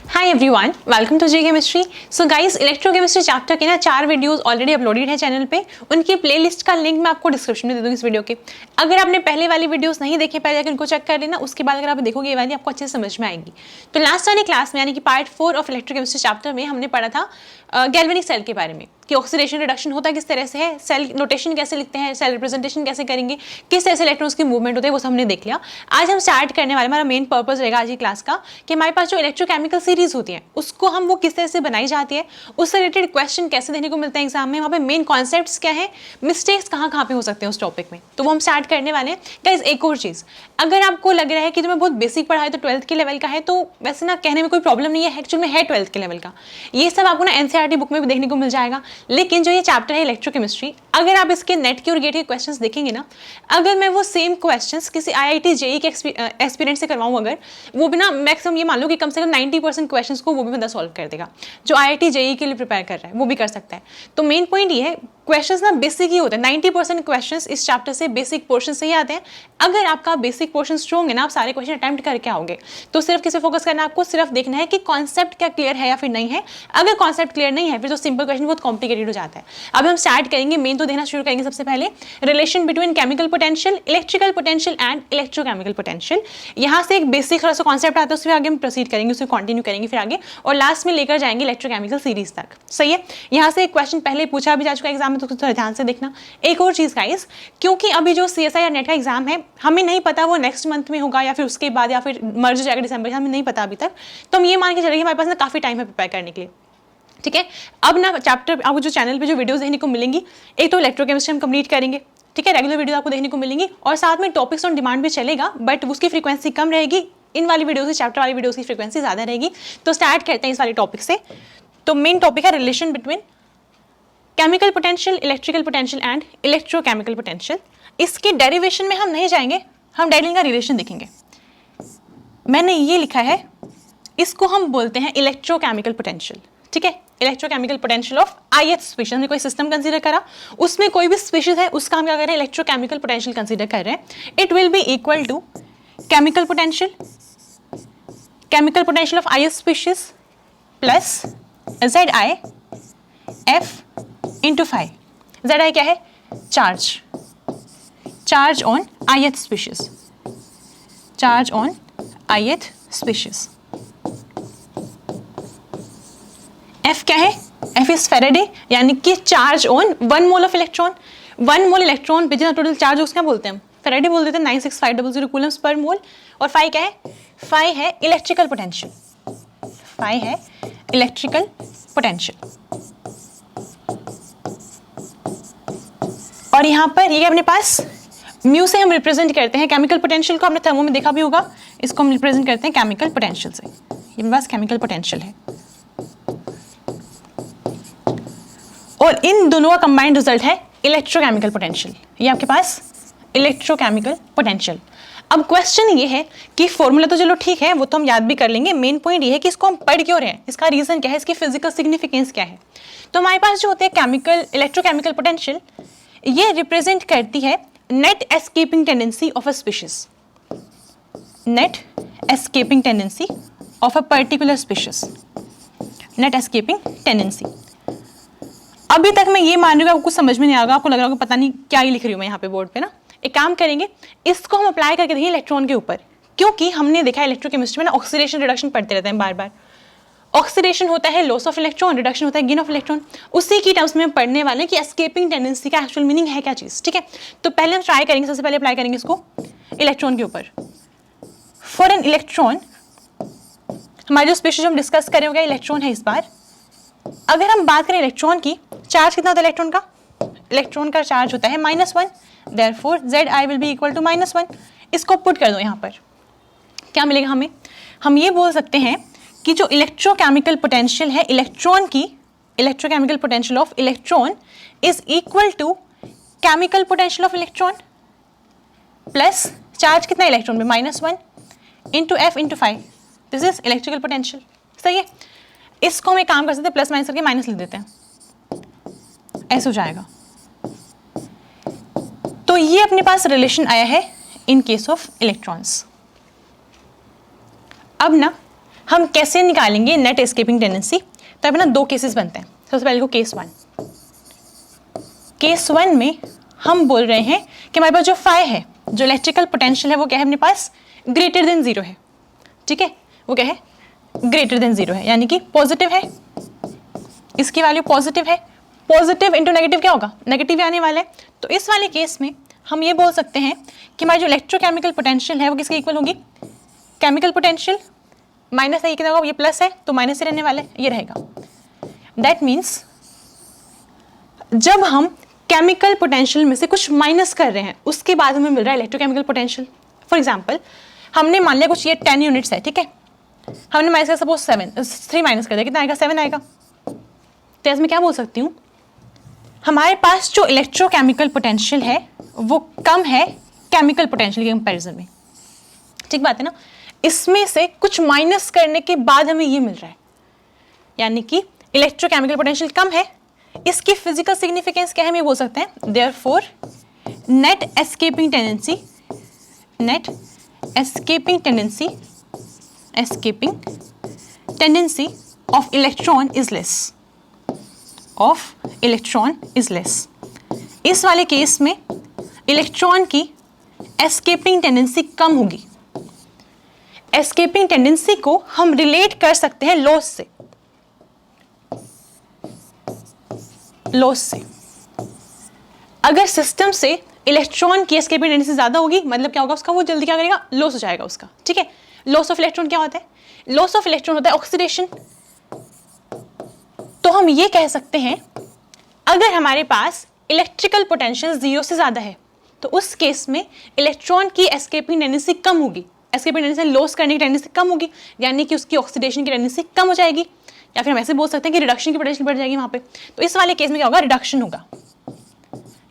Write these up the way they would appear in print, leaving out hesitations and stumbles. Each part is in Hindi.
Hi everyone, welcome to G chemistry. So guys, electrochemistry chapter के ना 4 वीडियोस ऑलरेडी अपलोडेड है चैनल पे। उनकी प्लेलिस्ट का लिंक मैं आपको डिस्क्रिप्शन में दे दूंगी इस वीडियो के। अगर आपने पहले वाली वीडियोस नहीं देखे, पहले जाकर इनको चेक कर लेना, उसके बाद अगर आप देखोगे ये वाली आपको अच्छे से समझ में आएगी। तो लास्ट वाली क्लास में यानी कि पार्ट 4 ऑफ इलेक्ट्रोकेमिस्ट्री चैप्टर में हमने पढ़ा था गैल्वेनिक सेल के बारे में कि ऑक्सीडेशन रिडक्शन होता किस तरह से है, सेल नोटेशन कैसे लिखते हैं, सेल रिप्रेजेंटेशन कैसे करेंगे, किस तरह से इलेक्ट्रॉन्स की मूवमेंट होते हैं, वो सब हमने देख लिया। आज हम स्टार्ट करने वाले, हमारा मेन पर्पस रहेगा आज की क्लास का कि हमारे पास जो इलेक्ट्रोकेमिकल सीरीज होती है उसको हम वो किस तरह से बनाई जाती है, उससे रिलेटेड क्वेश्चन कैसे देने को मिलते हैं एग्जाम में, वहाँ पे मेन कॉन्सेप्ट्स क्या है, मिस्टेक्स कहाँ पे हो सकते हैं उस टॉपिक में, तो वो हम स्टार्ट करने वाले हैं। गाइस, एक और चीज़, अगर आपको लग रहा है कि तुम्हें बहुत बेसिक पढ़ा है तो 12th के लेवल का है, तो वैसे ना कहने में कोई प्रॉब्लम नहीं है, एक्चुअल में है 12th के लेवल का। ये सब आपको ना एनसीईआरटी बुक में भी देखने को मिल जाएगा। लेकिन जो ये चैप्टर है इलेक्ट्रोकेमिस्ट्री, अगर आप इसके नेट के और गेट के क्वेश्चंस देखेंगे ना, अगर मैं वो सेम क्वेश्चंस किसी आईआईटी जेईई के एक्सपीरियंस से करवाऊँ, अगर वो भी ना मैक्सिमम ये मान लो कि कम से कम 90% क्वेश्चंस को वो भी बंदा सॉल्व कर देगा। जो आईआईटी जेईई के लिए प्रिपेयर कर रहा है वो भी कर सकता है। तो मेन पॉइंट ये है, क्वेश्चंस ना बेसिक ही होते हैं। 90% क्वेश्चंस इस चैप्टर से बेसिक पोर्शन से ही आते हैं। अगर आपका बेसिक पोर्शन स्ट्रॉन्ग है ना, आप सारे क्वेश्चन अटेम्प्ट करके आओगे, तो सिर्फ किसे फोकस करना है, आपको सिर्फ देखना है कि कॉन्सेप्ट क्या क्लियर है या फिर नहीं है। अगर कॉन्सेप्ट क्लियर नहीं है, फिर तो सिंपल क्वेश्चन बहुत कॉम्प्लिकेटेड हो जाता है। अब हम स्टार्ट करेंगे, मेन तो देखना शुरू करेंगे सबसे पहले relation between chemical potential, electrical potential and electrochemical potential. यहाँ से एक बेसिक थोड़ा सा कॉन्सेप्ट आता है, उसमें आगे हम प्रोसीड करेंगे, उसको कंटिन्यू करेंगे फिर आगे, और लास्ट में लेकर जाएंगे इलेक्ट्रोकेमिकल सीरीज तक। सही है। यहाँ से एक क्वेश्चन पहले पूछा भी जा चुका है एग्जाम में, तो थोड़ा ध्यान से देखना। एक और चीज गाइस, क्योंकि अभी जो सीएसआई या नेट का एग्जाम है, हमें नहीं पता वो नेक्स्ट मंथ में होगा या फिर उसके बाद या फिर मर्ज हो जाएगा दिसंबर, हमें नहीं पता अभी तक। तो हम ये मान के चलेंगे हमारे पास ना काफी टाइम है प्रिपेयर करने के लिए। ठीक है। अब ना चैप्टर, आपको जो चैनल पे जो वीडियोस देखने को मिलेंगी, एक तो इलेक्ट्रोकेमिस्ट्री हम कंप्लीट करेंगे, ठीक है, रेगुलर वीडियो आपको देखने को मिलेंगी, और साथ में टॉपिक्स ऑन डिमांड भी चलेगा, बट उसकी फ्रीक्वेंसी कम रहेगी। इन वाली वीडियो से चैप्टर वाली वीडियो की फ्रीक्वेंसी ज्यादा रहेगी। तो स्टार्ट करते हैं इस वाले टॉपिक से। तो मेन टॉपिक है relation between chemical potential, electrical potential and electrochemical potential. इसकी डेरिवेशन में हम नहीं जाएंगे, हम डायरेक्टली इनका रिलेशन देखेंगे। मैंने ये लिखा है, इसको हम बोलते हैं इलेक्ट्रोकेमिकल पोटेंशियल। ठीक है, electrochemical potential of ith species. हमने कोई सिस्टम कंसीडर करा, उसमें कोई भी स्पीशीज है, उसका हम क्या कर रहे हैं, इलेक्ट्रोकेमिकल पोटेंशियल कंसीडर कर रहे हैं। It will be equal to chemical potential of ith species plus Zi F into phi. Zi क्या है, charge on ith species, charge on ith species. F क्या है, F इज फेरेडे, यानी कि charge on 1 mole of electron. 1 mole electron पे जितना टोटल चार्ज उसका बोलते हैं, फेरेडे बोल देते हैं, 96500 कूलम्स पर मोल। और फाई क्या है, फाई है इलेक्ट्रिकल पोटेंशियल, फाई है इलेक्ट्रिकल पोटेंशियल। और यहाँ पर ये अपने पास म्यू से हम रिप्रेजेंट करते हैं केमिकल पोटेंशियल को, हमने थर्मो में देखा भी होगा, इसको हम रिप्रेजेंट करते हैं केमिकल पोटेंशियल से। ये मेरे पास केमिकल पोटेंशियल है, और इन दोनों का कंबाइंड रिजल्ट है इलेक्ट्रोकेमिकल पोटेंशियल। ये आपके पास इलेक्ट्रोकेमिकल पोटेंशियल। अब क्वेश्चन ये है कि फॉर्मूला तो चलो ठीक है, वो तो हम याद भी कर लेंगे। मेन पॉइंट ये है कि इसको हम पढ़ क्यों रहे हैं, इसका रीजन क्या है, इसकी फिजिकल सिग्निफिकेंस क्या है। तो हमारे पास जो होते हैं केमिकल इलेक्ट्रोकेमिकल पोटेंशियल, ये रिप्रेजेंट करती है net escaping tendency of a species, net escaping tendency of a particular species, net escaping tendency. अभी तक मैं ये मान रही हूँ आपको समझ में नहीं आएगा, आपको लग रहा होगा पता नहीं क्या ही लिख रही हूँ मैं यहाँ पे बोर्ड पे ना। एक काम करेंगे, इसको हम अप्लाई करके देखेंगे इलेक्ट्रॉन के ऊपर, क्योंकि हमने देखा है इलेक्ट्रोकेमिस्ट्री में ना ऑक्सीडेशन रिडक्शन पढ़ते रहते हैं बार बार। ऑक्सीडेशन होता है लॉस ऑफ इलेक्ट्रॉन, रिडक्शन होता है गेन ऑफ इलेक्ट्रॉन। उसी की टर्म्स में हम पढ़ने वाले हैं कि एस्केपिंग टेंडेंसी का एक्चुअल मीनिंग है क्या चीज़। ठीक है, तो पहले हम ट्राई करेंगे, सबसे पहले अप्लाई करेंगे इसको इलेक्ट्रॉन के ऊपर। फॉर एन इलेक्ट्रॉन, हमारी जो स्पीशीज हम डिस्कस करें होगा इलेक्ट्रॉन है इस बार। अगर हम बात करें इलेक्ट्रॉन की, चार्ज कितना होता है इलेक्ट्रॉन का, इलेक्ट्रॉन का चार्ज होता है -1, therefore Zi will be equal to -1। इसको पुट कर दो यहाँ पर, क्या मिलेगा हमें, हम ये बोल सकते हैं कि जो इलेक्ट्रोकेमिकल पोटेंशियल है इलेक्ट्रॉन की, electrochemical potential of electron is equal to chemical potential of electron plus charge कितना इलेक्ट्रॉन में -1 into F into phi. This is electrical potential. सही है, इसको हम एक काम कर सकते हैं, प्लस माइनस करके माइनस लिख देते हैं, ऐसे हो जाएगा। तो ये अपने पास रिलेशन आया है इन केस ऑफ इलेक्ट्रॉन्स। अब ना हम कैसे निकालेंगे नेट एस्केपिंग टेंडेंसी? तो अब ना दो केसेस बनते हैं। सबसे पहले को केस 1। केस 1 में हम बोल रहे हैं कि हमारे पास जो फाई है, जो इलेक्ट्रिकल पोटेंशियल है, वो क्या है अपने पास? ग्रेटर देन 0 है। ठीक है, वो क्या है? ग्रेटर देन 0 है, यानी कि पॉजिटिव है, इसकी वैल्यू पॉजिटिव है। पॉजिटिव इंटू नेगेटिव क्या होगा? नेगेटिव आने वाला है। तो इस वाले केस में हम ये बोल सकते हैं कि हमारी जो इलेक्ट्रोकेमिकल पोटेंशियल है वो किसके इक्वल होगी? केमिकल पोटेंशियल माइनस है, ये कितना होगा? ये प्लस है तो माइनस से रहने वाला है, ये रहेगा। दैट मीन्स जब हम केमिकल पोटेंशियल में से कुछ माइनस कर रहे हैं उसके बाद हमें मिल रहा है इलेक्ट्रोकेमिकल पोटेंशियल। फॉर एग्जाम्पल हमने मान लिया कुछ ये 10 यूनिट्स है, ठीक है, हमने माइनस कर सपोज 3 माइनस कर दिया, कितना आएगा? 7 आएगा। तो इसमें क्या बोल सकती हूँ, हमारे पास जो इलेक्ट्रोकेमिकल पोटेंशियल है वो कम है केमिकल पोटेंशियल के कंपैरिजन में। ठीक बात है ना? इसमें से कुछ माइनस करने के बाद हमें ये मिल रहा है, यानी कि इलेक्ट्रोकेमिकल पोटेंशियल कम है। इसकी फिजिकल सिग्निफिकेंस क्या है, हम ये बोल सकते हैं therefore net escaping tendency of electron is less. इस वाले केस में इलेक्ट्रॉन की एस्केपिंग टेंडेंसी कम होगी। एस्केपिंग टेंडेंसी को हम रिलेट कर सकते हैं लॉस से। अगर सिस्टम से इलेक्ट्रॉन की एस्केपिंग टेंडेंसी ज्यादा होगी, मतलब क्या होगा उसका? वो जल्दी क्या करेगा? लॉस हो जाएगा उसका। ठीक है, लॉस ऑफ इलेक्ट्रॉन क्या होता है? लॉस ऑफ इलेक्ट्रॉन होता है ऑक्सीडेशन। तो हम ये कह सकते हैं अगर हमारे पास इलेक्ट्रिकल पोटेंशियल 0 से ज्यादा है तो उस केस में इलेक्ट्रॉन की एस्केपिंग टेंडेंसी कम होगी, एस्केपिंग टेंडेंसी लॉस करने की टेंडेंसी कम होगी, यानी कि उसकी ऑक्सीडेशन की टेंडेंसी कम हो जाएगी, या फिर हम ऐसे बोल सकते हैं कि रिडक्शन की पोटेंशियल बढ़ जाएगी वहां पे। तो इस वाले केस में क्या होगा? रिडक्शन होगा।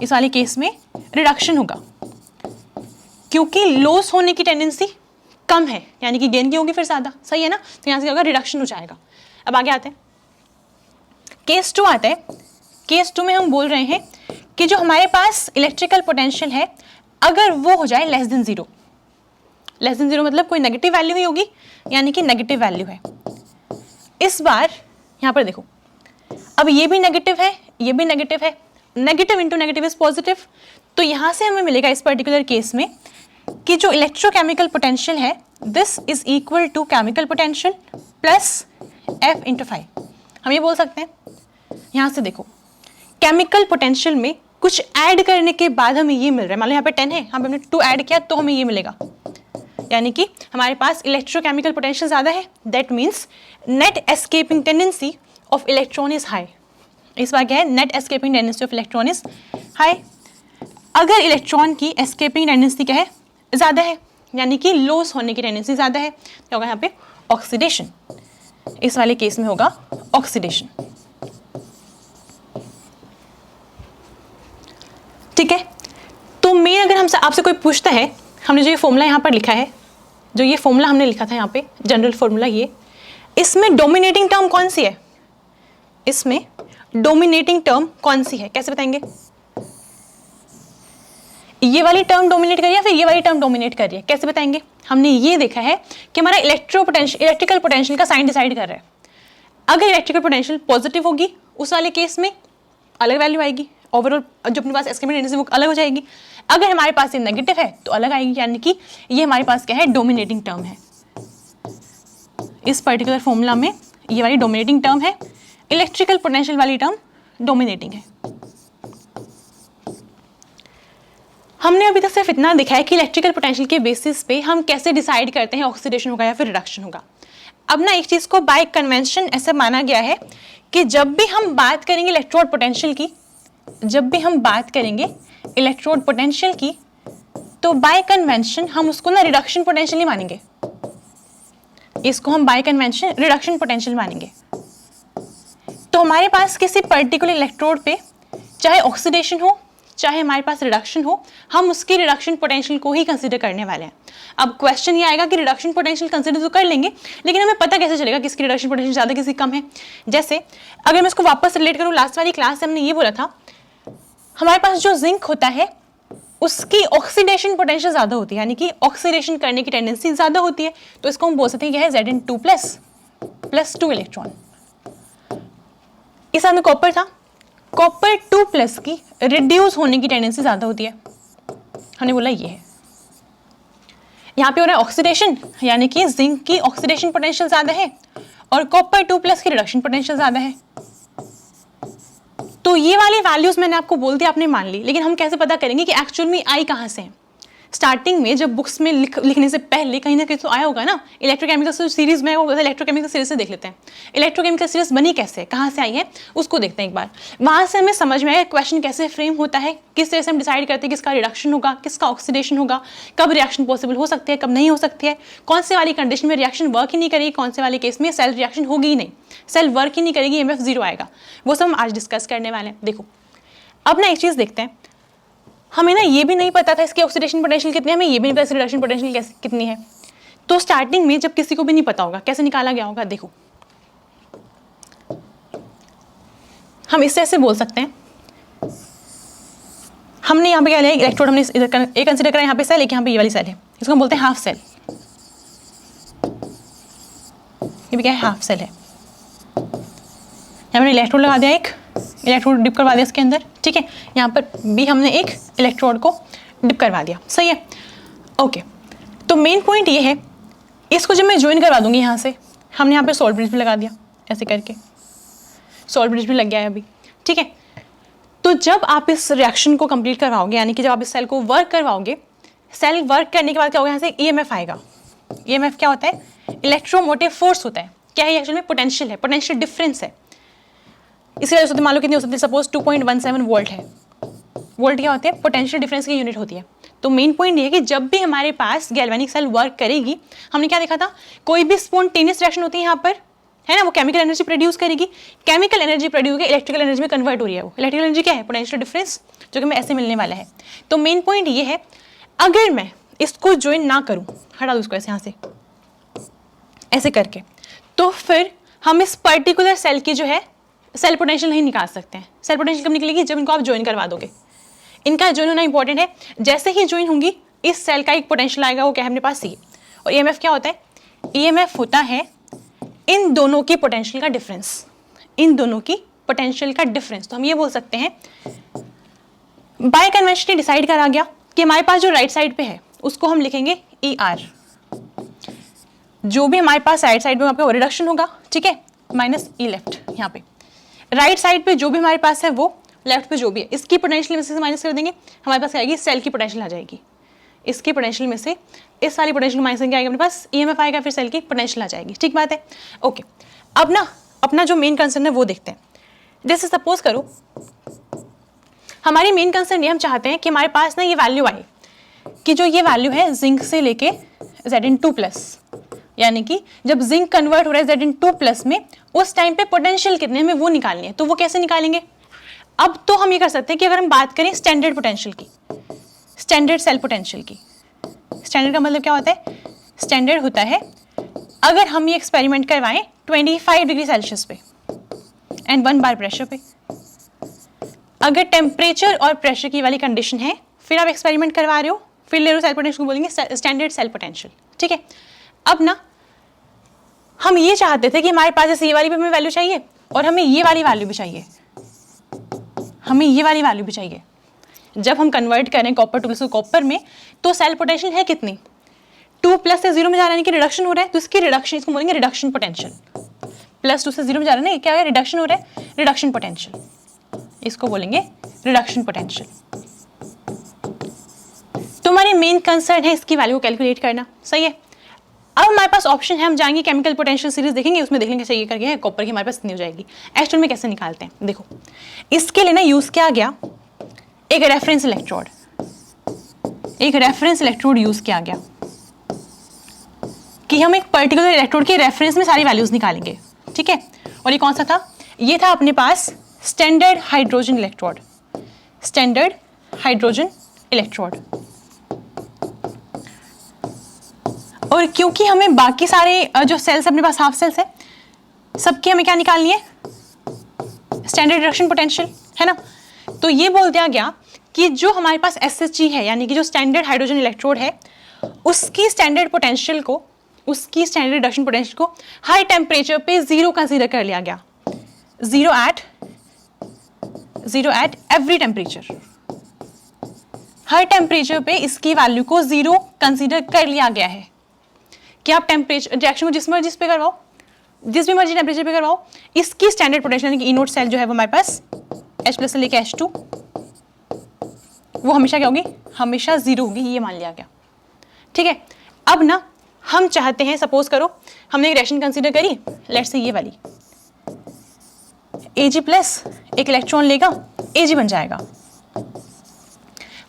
इस वाले केस में रिडक्शन होगा क्योंकि लॉस होने की टेंडेंसी कम है, यानी कि गेन की होगी फिर ज्यादा। सही है ना? तो यहाँ से क्या होगा? रिडक्शन हो जाएगा। अब आगे आते हैं, केस 2 आता है। केस 2 में हम बोल रहे हैं कि जो हमारे पास इलेक्ट्रिकल पोटेंशियल है अगर वो हो जाए लेस देन 0 मतलब कोई नेगेटिव वैल्यू ही होगी, यानी कि नेगेटिव वैल्यू है। इस बार यहां पर देखो, अब ये भी नेगेटिव है, ये भी नेगेटिव है, negative into negative is positive. तो यहां से हमें मिलेगा इस पर्टिकुलर केस में कि जो इलेक्ट्रोकेमिकल पोटेंशियल है this is equal to chemical potential plus F into 5। हम ये बोल सकते हैं, यहां से देखो केमिकल पोटेंशियल में कुछ ऐड करने के बाद हमें ये मिल रहा है। मान लो यहाँ पे 10 है, हमने 2 ऐड किया तो हमें ये मिलेगा, यानी कि हमारे पास इलेक्ट्रोकेमिकल पोटेंशियल ज्यादा है। That means net escaping tendency of electron is high. इस बार क्या है? Net escaping tendency of electron is high. अगर इलेक्ट्रॉन की एस्केपिंग टेंडेंसी क्या है? ज्यादा है, यानी कि लॉस होने की टेंडेंसी ज्यादा है, क्या होगा यहाँ पे? ऑक्सीडेशन। इस वाले केस में होगा ऑक्सीडेशन। ठीक है, तो मेन अगर हमसे आपसे कोई पूछता है, हमने जो ये फॉर्मूला यहाँ पर लिखा है, जो ये फॉर्मूला हमने लिखा था यहाँ पे, जनरल फॉर्मूला ये, इसमें डोमिनेटिंग टर्म कौन सी है? इसमें डोमिनेटिंग टर्म कौन सी है? कैसे बताएंगे? ये वाली टर्म डोमिनेट कर रही है या फिर ये वाली टर्म डोमिनेट कर रही है? कैसे बताएंगे? हमने ये देखा है कि हमारा इलेक्ट्रिकल पोटेंशियल का साइन डिसाइड कर रहा है। अगर इलेक्ट्रिकल पोटेंशियल पॉजिटिव होगी उस वाले केस में अलग वैल्यू आएगी, ओवरऑल जो अपने पास एस्केपिंग टेंडेंसी वो अलग हो जाएगी। अगर हमारे पास ये नेगेटिव है तो अलग आएगी, यानी कि ये हमारे पास क्या है? डोमिनेटिंग टर्म है। इस पर्टिकुलर फॉर्मूला में ये वाली डोमिनेटिंग टर्म है, इलेक्ट्रिकल पोटेंशियल वाली टर्म डोमिनेटिंग है। हमने अभी तक सिर्फ इतना देखा है कि इलेक्ट्रिकल पोटेंशियल के बेसिस पे हम कैसे डिसाइड करते हैं ऑक्सीडेशन होगा या फिर रिडक्शन होगा। अब ना एक चीज को बाय कन्वेंशन ऐसा माना गया है कि जब भी हम बात करेंगे इलेक्ट्रोड पोटेंशियल की, तो बाय कन्वेंशन हम उसको ना रिडक्शन पोटेंशियल ही मानेंगे। इसको हम बाय कन्वेंशन रिडक्शन पोटेंशियल मानेंगे। तो हमारे पास किसी पर्टिकुलर इलेक्ट्रोड पे चाहे ऑक्सीडेशन हो चाहे हमारे पास रिडक्शन हो, हम उसकी रिडक्शन पोटेंशियल को ही कंसीडर करने वाले हैं। अब क्वेश्चन ये आएगा कि रिडक्शन पोटेंशियल कंसीडर तो कर लेंगे, लेकिन हमें पता कैसे चलेगा किसकी रिडक्शन पोटेंशियल ज़्यादा किसी कम है? जैसे अगर मैं इसको वापस रिलेट करूँ, लास्ट वाली क्लास से हमने ये बोला था, हमारे पास जो जिंक होता है उसकी ऑक्सीडेशन पोटेंशियल ज़्यादा होती है, यानी कि ऑक्सीडेशन करने की टेंडेंसी ज़्यादा होती है। तो इसको हम बोल सकते हैं क्या है, Zn2+ प्लस 2 इलेक्ट्रॉन। इस साथ में कॉपर था, कॉपर 2+ की रिड्यूस होने की टेंडेंसी ज़्यादा होती है, हमने बोला ये है। यहाँ पे हो रहा है ऑक्सीडेशन, यानी कि जिंक की ऑक्सीडेशन पोटेंशियल ज़्यादा है और कॉपर 2+ की रिडक्शन पोटेंशियल ज़्यादा है। तो ये वाली वैल्यूज मैंने आपको बोल दिया, आपने मान ली, लेकिन हम कैसे पता करेंगे कि एक्चुअल में आई कहाँ से है? स्टार्टिंग में जब बुक्स में लिखने से पहले कहीं ना कहीं तो आया होगा ना, इलेक्ट्रोकेमिकल सीरीज में, वो इलेक्ट्रोकेमिकल सीरीज से देख लेते हैं। इलेक्ट्रोकेमिकल सीरीज बनी कैसे है, कहाँ से आई है, उसको देखते हैं एक बार। वहाँ से हमें समझ में आया क्वेश्चन कैसे फ्रेम होता है, किस तरह से हम डिसाइड करते हैं किसका रिडक्शन होगा, किसका ऑक्सीडेशन होगा, कब रिएक्शन पॉसिबल हो सकती है, कब नहीं हो सकती है, कौन से वाली कंडीशन में रिएक्शन वर्क ही नहीं करेगी, कौन से वाले केस में सेल रिएक्शन होगी ही नहीं, सेल वर्क ही नहीं करेगी, EMF 0 आएगा। वो सब हम आज डिस्कस करने वाले हैं। देखो अब ना एक चीज़ देखते हैं, हमें ना ये भी नहीं पता था इसकी ऑक्सीडेशन पोटेंशियल कितनी है, हमें ये भी नहीं पता इसकी रिडक्शन पोटेंशियल कितनी है। तो स्टार्टिंग में जब किसी को भी नहीं पता होगा कैसे निकाला गया होगा, देखो हम इस तरह से बोल सकते हैं, हमने यहाँ पे क्या लिया, इलेक्ट्रोड हमने इधर एक कंसीडर करा, यहाँ पे सेल, एक यहाँ पे ये वाली सेल है, इसको हम बोलते हैं हाफ सेल। ये भी क्या है, हाफ सेल है। यहाँ पर इलेक्ट्रोड लगा दिया, एक इलेक्ट्रोड डिप करवा दिया इसके अंदर, ठीक है। यहाँ पर भी हमने एक इलेक्ट्रोड को डिप करवा दिया, सही है, ओके। तो मेन पॉइंट ये है, इसको जब मैं ज्वाइन करवा दूंगी यहाँ से, हमने यहाँ पे सॉल्ट ब्रिज भी लगा दिया, ऐसे करके सॉल्ट ब्रिज भी लग गया है अभी, ठीक है। तो जब आप इस रिएक्शन को कंप्लीट करवाओगे, यानी कि जब आप इस सेल को वर्क करवाओगे, सेल वर्क करने के बाद क्या होगा, यहाँ से EMF आएगा। EMF क्या होता है, इलेक्ट्रोमोटिव फोर्स होता है। क्या है एक्चुअल में, पोटेंशियल है, पोटेंशियल डिफरेंस है। इसकी वजह से मान लो कितनी हो सकती है, सपोज 2.17 वोल्ट है। वोल्ट क्या होते हैं, पोटेंशियल डिफरेंस की यूनिट होती है। तो मेन पॉइंट ये है कि जब भी हमारे पास गैल्वेनिक सेल वर्क करेगी, हमने क्या देखा था, कोई भी स्पॉन्टेनियस रिएक्शन होती है यहाँ पर, है ना, वो केमिकल एनर्जी प्रोड्यूस करेगी, केमिकल एनर्जी प्रोड्यूस होकर इलेक्ट्रिकल एनर्जी में कन्वर्ट हो रही है। वो इलेक्ट्रिकल एनर्जी क्या है, पोटेंशियल डिफरेंस, जो कि हमें ऐसे मिलने वाला है। तो मेन पॉइंट ये है, अगर मैं इसको ज्वाइन ना करूँ, हटा दूँ इसको ऐसे यहाँ से ऐसे करके, तो फिर हम इस पर्टिकुलर सेल की जो है सेल पोटेंशियल नहीं निकाल सकते हैं। सेल पोटेंशियल कब निकलेगी, जब इनको आप ज्वाइन करवा दोगे। इनका ज्वाइन होना इंपॉर्टेंट है। जैसे ही ज्वाइन होंगी, इस सेल का एक पोटेंशियल आएगा, वो क्या है अपने पास, C। और EMF क्या होता है, EMF होता है इन दोनों की पोटेंशियल का डिफरेंस, इन दोनों की पोटेंशियल का डिफरेंस। तो हम ये बोल सकते हैं, बाय कन्वेंशनली डिसाइड करा गया कि हमारे पास जो राइट साइड पे है उसको हम लिखेंगे ER, जो भी हमारे पास राइट साइड में आपका रिडक्शन होगा, ठीक है, माइनस E लेफ्ट। यहाँ पे राइट साइड पे जो भी हमारे पास है वो, लेफ्ट पे जो भी है, इसकी पोटेंशियल में से माइनस कर देंगे, हमारे पास क्या आएगी, सेल की पोटेंशियल आ जाएगी। इसकी पोटेंशियल में से इस वाली पोटेंशियल माइनस करके आएगा अपने पास, EMF आएगा, फिर सेल की पोटेंशियल आ जाएगी, ठीक बात है, ओके। अब ना अपना जो मेन कंसर्न है वो देखते हैं। जैसे सपोज करो हमारी मेन कंसर्न ये, हम चाहते हैं कि हमारे पास ना ये वैल्यू आए कि जो ये वैल्यू है जिंक से लेके Zn2+, यानी कि जब जिंक कन्वर्ट हो रहा है Zn2+ में, उस टाइम पे पोटेंशियल कितने हमें वो निकालनी है। तो वो कैसे निकालेंगे, अब तो हम ये कर सकते हैं कि अगर हम बात करें स्टैंडर्ड पोटेंशियल की, स्टैंडर्ड सेल पोटेंशियल की, स्टैंडर्ड का मतलब क्या होता है, स्टैंडर्ड होता है अगर हम ये एक्सपेरिमेंट करवाएं 25 डिग्री सेल्सियस पे एंड 1 बार प्रेशर पे, अगर टेम्परेचर और प्रेशर की वाली कंडीशन है, फिर आप एक्सपेरिमेंट करवा रहे हो, फिर ले रहे हो, सेल पोटेंशियल को बोलेंगे स्टैंडर्ड सेल पोटेंशियल, ठीक है। अब ना हम ये चाहते थे कि हमारे पास जैसे ये वाली भी हमें वैल्यू चाहिए और हमें ये वाली वैल्यू भी चाहिए, हमें ये वाली वैल्यू भी चाहिए। जब हम कन्वर्ट करें कॉपर 2+ को कॉपर में, तो सेल पोटेंशियल है कितनी, 2+ से 0 में जा रहा है कि रिडक्शन हो रहा है, तो इसकी रिडक्शन, इसको बोलेंगे रिडक्शन पोटेंशियल। +2 से 0 में जा रहा है ना, क्या है, रिडक्शन हो रहा है, रिडक्शन पोटेंशियल, इसको बोलेंगे रिडक्शन पोटेंशियल। तो हमारी मेन कंसर्न है इसकी वैल्यू को कैलकुलेट करना, सही है। अब हमारे पास ऑप्शन है, हम जाएंगे केमिकल पोटेंशियल सीरीज देखेंगे, उसमें देख लेंगे चाहिए करके है कॉपर की हमारे पास इतनी हो जाएगी। एक्चुअल में कैसे निकालते हैं, देखो इसके लिए ना यूज किया गया एक रेफरेंस इलेक्ट्रोड, एक रेफरेंस इलेक्ट्रोड यूज किया गया कि हम एक पर्टिकुलर इलेक्ट्रोड के रेफरेंस में सारी वैल्यूज निकालेंगे, ठीक है। और ये कौन सा था, ये था अपने पास standard hydrogen electrode, standard hydrogen electrode. और क्योंकि हमें बाकी सारे जो सेल्स अपने पास हाफ सेल्स है, सबकी हमें क्या निकालनी है, स्टैंडर्ड रिडक्शन पोटेंशियल, है ना। तो ये बोल दिया गया कि जो हमारे पास SHG है, यानी कि जो स्टैंडर्ड हाइड्रोजन इलेक्ट्रोड है, उसकी स्टैंडर्ड पोटेंशियल को, उसकी स्टैंडर्ड रिडक्शन पोटेंशियल को हाई टेम्परेचर पे 0 कंसीडर कर लिया गया। Zero at every temperature, her temperature पे इसकी वैल्यू को 0 कंसीडर कर लिया गया है कि आप टेम्परेचर रिएक्शन को जिस मर्जी पे करवाओ, जिस भी मर्जी टेम्परेचर पे करवाओ, इसकी स्टैंडर्ड पोटेंशियल यानी कि E0 सेल जो है वो हमारे पास H+ से लेके H2, वो हमेशा क्या होगी, हमेशा 0 होगी, ये मान लिया गया। ठीक है, अब ना हम चाहते हैं, सपोज करो हमने एक रिएक्शन कंसीडर करी, लेट्स से ये वाली Ag+ एक इलेक्ट्रॉन लेगा, Ag बन जाएगा।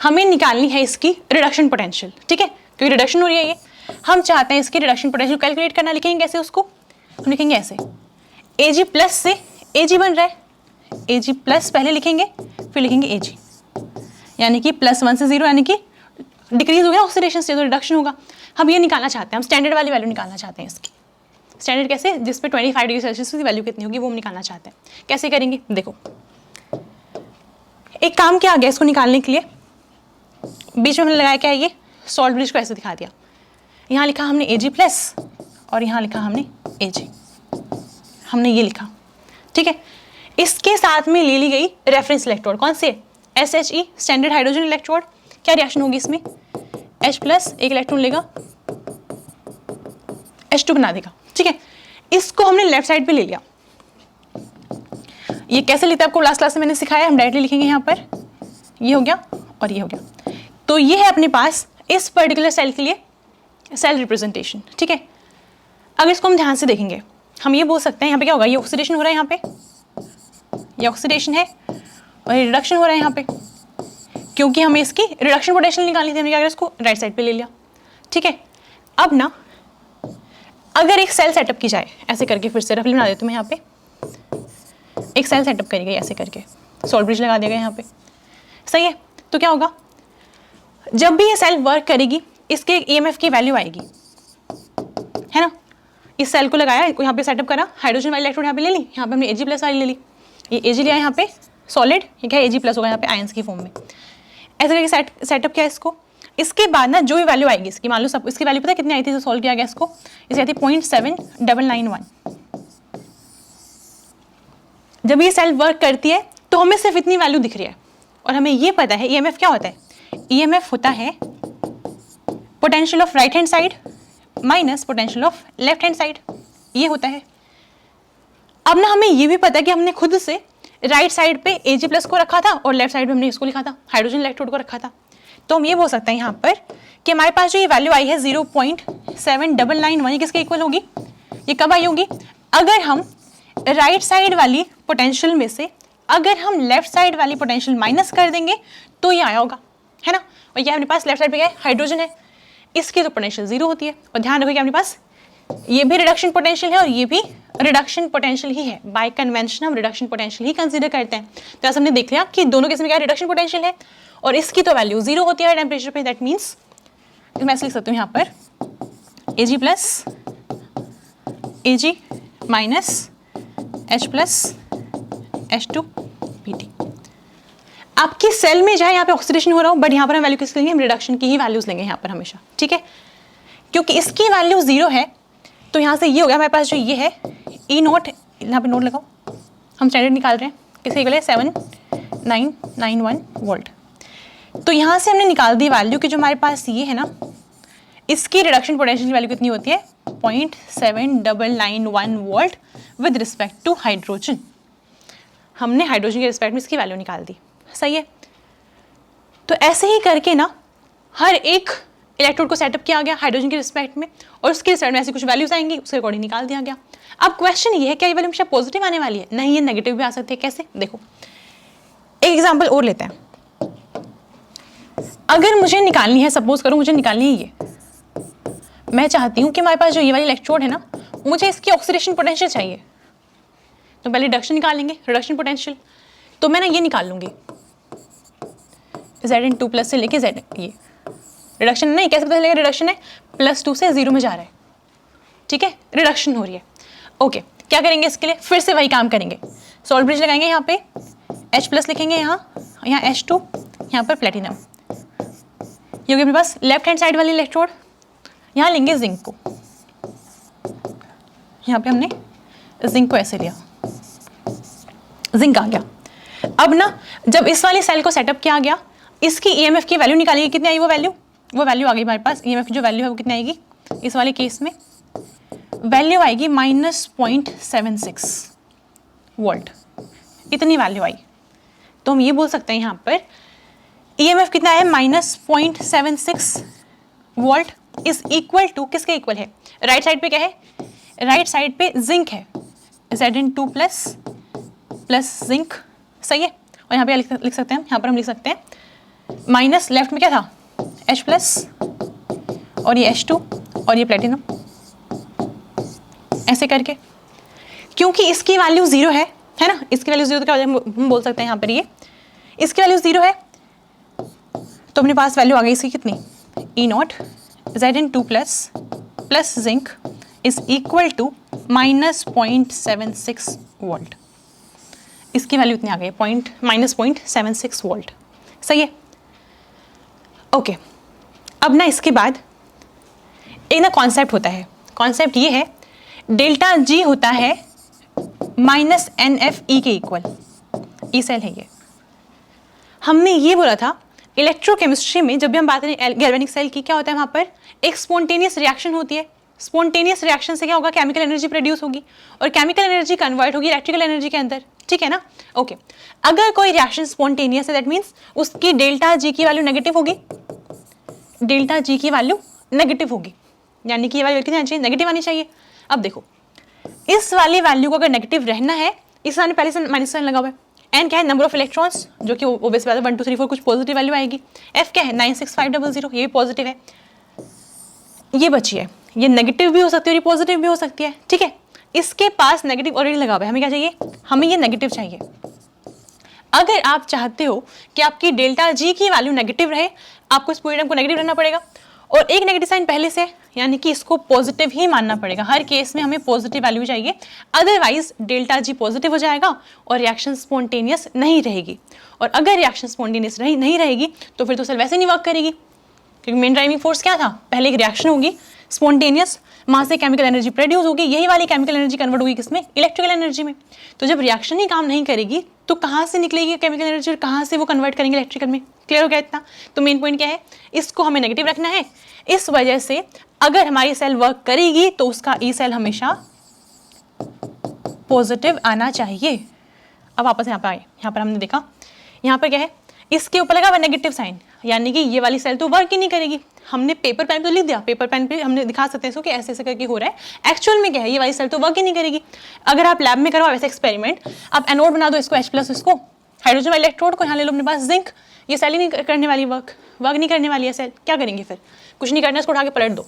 हमें निकालनी है इसकी रिडक्शन पोटेंशियल, ठीक है, क्योंकि रिडक्शन हो रही है ये, हम चाहते हैं इसकी रिडक्शन पोटेंशियल कैलकुलेट करना। लिखेंगे कैसे उसको, हम लिखेंगे ऐसे, Ag+ से Ag बन रहा है, Ag+ पहले लिखेंगे, फिर लिखेंगे Ag, यानी कि +1 से 0, यानी कि डिक्रीज हो गया ऑक्सीडेशन से, तो रिडक्शन होगा। हम ये निकालना चाहते हैं, हम स्टैंडर्ड वाली वैल्यू निकालना चाहते हैं इसकी। स्टैंडर्ड कैसे, जिस पे 25 डिग्री सेल्सियस की वैल्यू कितनी होगी वो हम निकालना चाहते हैं। कैसे करेंगे, देखो एक काम क्या आ गया इसको निकालने के लिए, बीच में हमने लगाया क्या है, ये सॉल्ट ब्रिज को ऐसे दिखा दिया, यहाँ लिखा हमने Ag+ और यहाँ लिखा हमने Ag, हमने ये लिखा। ठीक है, इसके साथ में ले ली गई रेफरेंस इलेक्ट्रोड, कौन से, SHE स्टैंडर्ड हाइड्रोजन इलेक्ट्रोड। क्या रिएक्शन होगी इसमें, H+ एक इलेक्ट्रॉन लेगा, H2 बना देगा। ठीक है, इसको हमने लेफ्ट साइड पे ले लिया। ये कैसे लेते हैं आपको लास्ट क्लास में मैंने सिखाया, हम डायरेक्टली लिखेंगे यहाँ पर, ये हो गया और ये हो गया। तो ये है अपने पास इस पर्टिकुलर सेल के लिए सेल रिप्रेजेंटेशन। ठीक है, अगर इसको हम ध्यान से देखेंगे, हम ये बोल सकते हैं यहाँ पे क्या होगा, ये ऑक्सीडेशन हो रहा है, यहाँ पे ये ऑक्सीडेशन है और ये रिडक्शन हो रहा है यहाँ पे, क्योंकि हमें इसकी रिडक्शन पोटेंशियल निकालनी थी, हमने क्या किया, इसको राइट साइड पे ले लिया। ठीक है, अब ना अगर एक सेल सेटअप की जाए ऐसे करके, फिर से रफली बना देती हूँ मैं, यहाँ पे एक सेल सेटअप करी गई ऐसे करके, सॉल्ट ब्रिज लगा दिया गया यहाँ पे, सही है। तो क्या होगा, जब भी ये सेल वर्क करेगी इसके EMF की वैल्यू आएगी, है ना। इस सेल को लगाया, यहाँ पे सेटअप करा, हाइड्रोजन वाली इलेक्ट्रोड यहाँ पे ले ली, यहाँ पे हमने Ag+ वाली ले ली, ये Ag लिया यहाँ पे सॉलिड, ये क्या Ag+ होगा यहाँ पे आयंस की फॉर्म में, ऐसे करके सेटअप किया इसको। इसके बाद ना जो भी वैल्यू आएगी इसकी, मान लो सब इसकी वैल्यू पता है कितनी आई थी जो सॉल्व किया गया इसको, इसकी आई थी 0.7991। जब ये सेल वर्क करती है तो हमें सिर्फ इतनी वैल्यू दिख रही है, और हमें ये पता है EMF क्या होता है, EMF होता है potential of right hand side minus potential of left hand side, ये होता है। अब ना हमें ये भी पता है कि हमने खुद से राइट साइड पे Ag+ को रखा था और लेफ्ट साइड पे हमने इसको लिखा था, हाइड्रोजन इलेक्ट्रोड को रखा था। तो हम ये बोल सकते हैं यहाँ पर कि हमारे पास जो ये वैल्यू आई है 0.7991, ये किसके इक्वल होगी, ये कब आई होगी, अगर हम राइट साइड वाली पोटेंशियल में से अगर हम लेफ्ट साइड वाली पोटेंशियल माइनस कर देंगे तो ये आया होगा, है ना। और ये अपने पास लेफ्ट साइड पे क्या है, हाइड्रोजन है, इसकी तो पोटेंशियल 0 होती है। और ध्यान रखो कि अपने पास ये भी रिडक्शन पोटेंशियल है और ये भी रिडक्शन पोटेंशियल ही है, बाय कन्वेंशन हम रिडक्शन पोटेंशियल ही कंसीडर करते हैं। तो ऐसा हमने देख लिया कि दोनों केस में क्या रिडक्शन पोटेंशियल है और इसकी तो वैल्यू 0 होती है टेम्परेचर पे। दैट मीन्स मैं ऐसे लिख सकती हूँ यहाँ पर Ag+ Ag minus H+ H2 Pt। आपकी सेल में चाहे यहाँ पे ऑक्सीडेशन हो रहा हो, बट यहाँ पर हम वैल्यू किस लेंगे, हम रिडक्शन की ही वैल्यूज लेंगे यहाँ पर हमेशा। ठीक है, क्योंकि इसकी वैल्यू 0 है तो यहाँ से ये हो गया हमारे पास जो ये है E0, यहाँ पे नोट लगाओ, हम स्टैंडर्ड निकाल रहे हैं, किसके इक्वल है 7991 वोल्ट। तो यहाँ से हमने निकाल दी वैल्यू कि जो हमारे पास ये है ना, इसकी रिडक्शन पोटेंशियल की वैल्यू कितनी होती है 0.7991 volt with respect to hydrogen. हमने हाइड्रोजन के रिस्पेक्ट में इसकी वैल्यू निकाल दी, सही है। तो ऐसे ही करके ना हर एक इलेक्ट्रोड को सेटअप किया गया हाइड्रोजन के रिस्पेक्ट में, और उसके रिस्पेक्ट में ऐसी कुछ वैल्यूज आएंगी, उसके अकॉर्डिंग निकाल दिया गया। अब क्वेश्चन ये है क्या ये वैल्यू हमेशा पॉजिटिव आने वाली है, नहीं, ये नेगेटिव भी आ सकती है। कैसे, देखो एक एग्जाम्पल और लेते हैं। अगर मुझे निकालनी है, सपोज करो मुझे निकालनी है ये, मैं चाहती हूँ कि हमारे पास जो ये वाली इलेक्ट्रोड है ना, मुझे इसकी ऑक्सीडेशन पोटेंशियल चाहिए, तो पहले रिडक्शन निकालेंगे, रिडक्शन पोटेंशियल। तो मैं ना ये निकाल लूंगी Zn2+ से लेके Z, ये रिडक्शन नहीं, कैसे पता चलेगा रिडक्शन है, +2 से 0 में जा रहा है। ठीक है, रिडक्शन हो रही है। ओके, क्या करेंगे इसके लिए, फिर से वही काम करेंगे, सॉल्ट ब्रिज लगाएंगे, यहाँ पे H+ लिखेंगे, यहाँ H2 यहाँ पर प्लेटिनम। ये हो गया अपने पास लेफ्ट हैंड साइड वाली इलेक्ट्रोड। यहाँ लेंगे जिंक को, यहाँ पे हमने जिंक को ऐसे लिया, जिंक आ गया। अब ना जब इस वाली सेल को सेटअप किया गया, इसकी ईएमएफ की वैल्यू निकालिए, कितनी आई वो वैल्यू आ गई हमारे पास। ईएमएफ की जो वैल्यू है वो कितनी आएगी इस वाले केस में, वैल्यू आएगी -0.76 वोल्ट, इतनी वैल्यू आई। तो हम ये बोल सकते हैं यहाँ पर ईएमएफ कितना है -0.76 वोल्ट इज इक्वल टू, किसके इक्वल है, राइट साइड पे क्या है, राइट साइड पे जिंक है, Zn2 प्लस जिंक, सही है। और यहाँ पे लिख सकते हैं, यहाँ पर हम लिख सकते हैं माइनस, लेफ्ट में क्या था H प्लस और ये H2 और ये प्लेटिनम, ऐसे करके। क्योंकि इसकी वैल्यू 0 है ना, इसकी वैल्यू 0 तो क्या हो जाए, हम बोल सकते हैं यहाँ पर ये इसकी वैल्यू 0 है, तो अपने पास वैल्यू आ गई इसकी कितनी, E0 Zn2 plus zinc is equal to -0.76 volt. इसकी वैल्यू इतनी आ गई -0.76 वोल्ट, सही है। ओके, अब ना इसके बाद एक ना कॉन्सेप्ट होता है, कॉन्सेप्ट ये है डेल्टा जी होता है -NFE के इक्वल, ई सेल है ये। हमने ये बोला था इलेक्ट्रोकेमिस्ट्री में जब भी हम बात करें गैल्वेनिक सेल की, क्या होता है वहाँ पर एक स्पॉन्टेनियस रिएक्शन होती है। स्पॉन्टेनियस रिएक्शन से क्या होगा, केमिकल एनर्जी प्रोड्यूस होगी और केमिकल एनर्जी कन्वर्ट होगी इलेक्ट्रिकल एनर्जी के अंदर, ठीक है ना। ओके, अगर कोई रिएक्शन स्पॉन्टेनियस है दैट मीन्स उसकी डेल्टा जी की वैल्यू नेगेटिव होगी, डेल्टा जी की वैल्यू नेगेटिव होगी, यानी कि ये वैल्यू कितनी आनी चाहिए, नेगेटिव आनी चाहिए। अब देखो इस वाली वैल्यू को अगर नेगेटिव रहना है, इस वाले पहले से माइनस साइन लगा हुआ है, एन क्या है नंबर ऑफ इलेक्ट्रॉन्स, जो कि ओबवियस बात है 1 2 3 4 कुछ पॉजिटिव वैल्यू आएगी, एफ क्या है 96500, ये भी पॉजिटिव है, ये बची है, ये नेगेटिव भी हो सकती है और ये पॉजिटिव भी हो सकती है, ठीक है। इसके पास नेगेटिव ऑलरेडी लगा हुआ है, हमें क्या चाहिए, हमें ये नेगेटिव चाहिए। अगर आप चाहते हो कि आपकी डेल्टा जी की वैल्यू नेगेटिव रहे, आपको इस पूरे टर्म को नेगेटिव रहना पड़ेगा और एक नेगेटिव साइन पहले से, यानी कि इसको पॉजिटिव ही मानना पड़ेगा। हर केस में हमें पॉजिटिव वैल्यू चाहिए, अदरवाइज डेल्टा जी पॉजिटिव हो जाएगा और रिएक्शन स्पॉन्टेनियस नहीं रहेगी। और अगर रिएक्शन स्पॉन्टेनियस नहीं रहेगी तो फिर तो सेल वैसे नहीं वर्क करेगी, क्योंकि मेन ड्राइविंग फोर्स क्या था, पहले एक रिएक्शन होगी स्पॉन्टेनियस, वहाँ से केमिकल एनर्जी प्रोड्यूस होगी, यही वाली केमिकल एनर्जी कन्वर्ट होगी किसमें, इलेक्ट्रिकल एनर्जी में। तो जब रिएक्शन ही काम नहीं करेगी तो कहाँ से निकलेगी केमिकल एनर्जी और कहाँ से वो कन्वर्ट करेंगे इलेक्ट्रिकल में, क्लियर हो गया इतना। तो मेन पॉइंट क्या है, इसको हमें नेगेटिव रखना है। इस वजह से अगर हमारी सेल वर्क करेगी तो उसका ई सेल हमेशा पॉजिटिव आना चाहिए। अब वापस यहाँ पर आए, यहाँ पर हमने देखा यहाँ पर क्या है, इसके ऊपर लगा हुआ नेगेटिव साइन, यानी कि ये वाली सेल तो वर्क ही नहीं करेगी। हमने पेपर पेन तो लिख दिया, पेपर पेन पे हमने दिखा सकते हैं इसको कि ऐसे ऐसे करके हो रहा है, एक्चुअल में क्या है, ये वाली सेल तो वर्क ही नहीं करेगी। अगर आप लैब में करवाओ ऐसे एक्सपेरिमेंट, आप एनोड बना दो इसको H+, इसको हाइड्रोजन वाले इलेक्ट्रोड को यहाँ ले लो अपने पास जिंक, ये सेल ही नहीं करने वाली, वर्क नहीं करने वाली है सेल, क्या करेंगे फिर, कुछ नहीं करना, इसको उठा के पलट दो।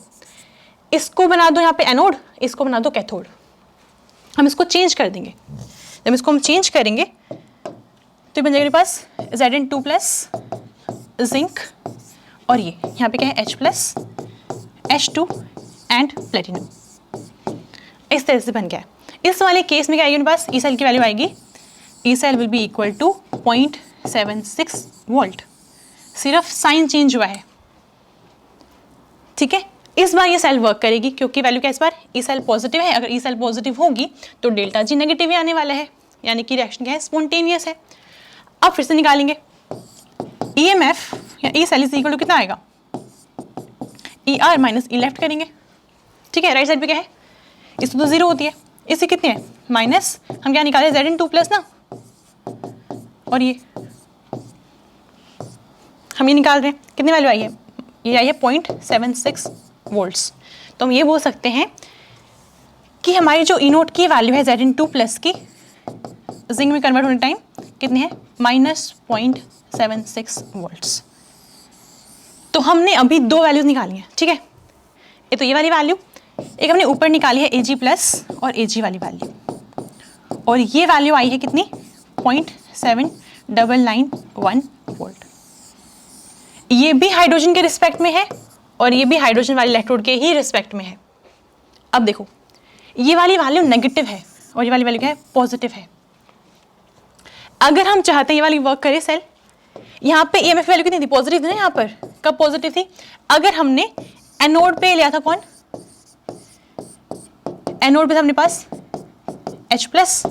इसको बना दो यहाँ पे एनोड, इसको बना दो कैथोड। हम इसको चेंज कर देंगे, जब इसको हम चेंज करेंगे तो बन जाएगा पास Zn2 प्लस जिंक और ये यहाँ पे क्या है H+, H2 एंड प्लेटिनम, इस तरह से बन गया है। इस वाले केस में क्या आएगी पास, ई सेल की वैल्यू आएगी, E cell will be equal to 0.76 volt, सिर्फ साइन चेंज हुआ है, ठीक है। इस बार ये सेल वर्क करेगी क्योंकि वैल्यू क्या इस बार ई सेल पॉजिटिव है, अगर ई सेल पॉजिटिव होगी तो डेल्टा जी नेगेटिव ही आने वाला है, यानी कि रिएक्शन क्या है, स्पॉन्टेनियस है। अब फिर से निकालेंगे EMF या E cell is equal to कितना आएगा, ER माइनस ई लेफ्ट करेंगे, ठीक है। राइट साइड पे क्या है, इसको तो 0 होती है, इससे कितनी है माइनस, हम क्या निकाले Zn2 प्लस ना, और ये हम ये निकाल रहे हैं, कितनी वैल्यू आई है, ये आई है 0.76 वोल्ट्स। तो हम ये बोल सकते हैं कि हमारी जो E0 की वैल्यू है Zn2 प्लस की जिंक में कन्वर्ट होने टाइम कितनी है, -0.76 वोल्ट्स। तो हमने अभी दो वैल्यूज निकाली हैं, ठीक है। ये तो ये वाली वैल्यू, एक हमने ऊपर निकाली है Ag प्लस और Ag वाली वैल्यू, और ये वैल्यू आई है कितनी 0.7991 वोल्ट। ये भी हाइड्रोजन के रिस्पेक्ट में है और ये भी हाइड्रोजन वाले इलेक्ट्रोड के ही रिस्पेक्ट में है। अब देखो ये वाली वैल्यू नेगेटिव है और ये वाली वैल्यू क्या है, पॉजिटिव है। अगर हम चाहते हैं ये वाली वर्क करे सेल, यहाँ पे EMF वैल्यू कितनी थी, पॉजिटिव थी ना, यहाँ पर कब पॉजिटिव थी, अगर हमने एनोड पे लिया था, कौन, एनोड पे था अपने पास H प्लस